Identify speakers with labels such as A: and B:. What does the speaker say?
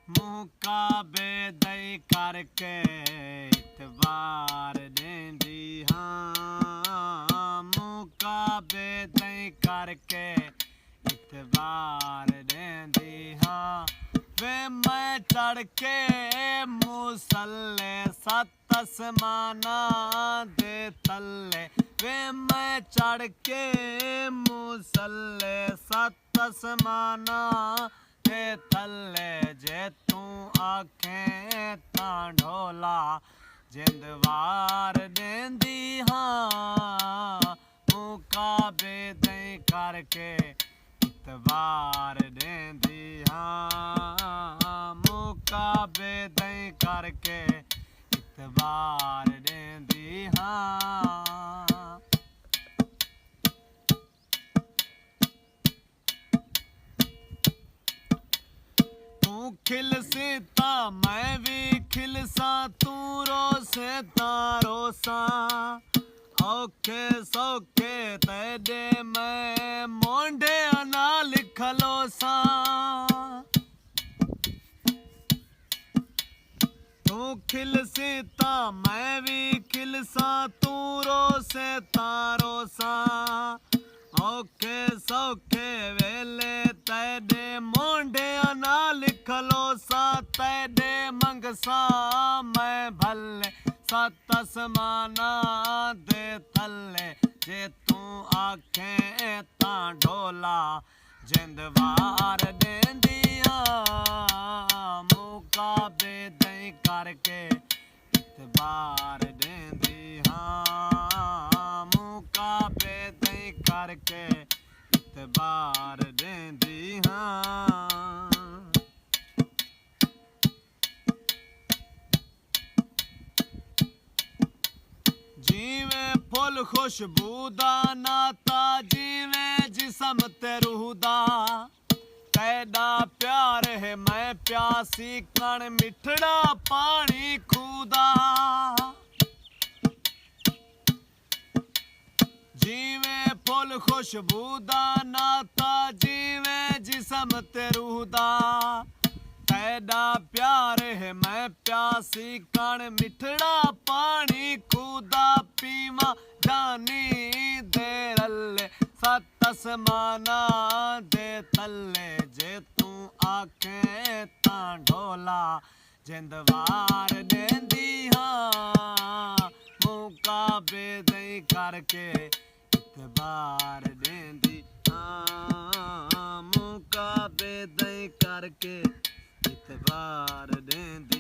A: मुकाबे दई करके इतबार देंदी हाँ। मुकाबे दई करके इतबार देंदी हाँ। वे मैं चढ़ के मुसल्ले सत आसमाना दे थल्ले। वे मैं चढ़ के मुसल्ले सत आसमाना दे थल्ले। जे तू आखें तां ढोला जिंदवार देंदी हाँ। मुकाबे दई करके इतबार देंदी हाँ। मुकाबे दई करके इतबार देंदी हाँ। तू खिलसी ता मैं भी खिलसा। तू रोसे ता रोसा। औखे सौखे तेरे मैं मोंढे ना लिखलोसा। तू खिलसी ता मैं भी खिलसा। तू रोसे ता रोसा। औखे सौखे वेले तेरे मोंढे ना लिखलोसा। तेरे मंगसा मैं भले सत आसमाना दे थल्ले। जे तू आखें तां ढोला जिंदवार देंदी हाँ। मुकाबे दई करके इतबार देंदी हाँ। मुकाबे दई करके इतबार देंदी हाँ। जीवे फुल खुशबूदा नाता जीवे जिसम ते रूहदा। तेरा प्यार है मैं प्यासी कण मिठड़ा पानी खूदा। जीवे फुल खुशबूदा नाता जीवे जिसम ते रूहदा। तेरा प्यार है मैं प्यासी कण मिठड़ा पानी खूदा। पीवा जानी दे रल्ले सत आसमाना दे थल्ले। जे तू आखें तां ढोला जिंदवार देंदी हाँ। मुकाबे दई करके इतबार देंदी हाँ। मुकाबे दई करके इतबार देंदी।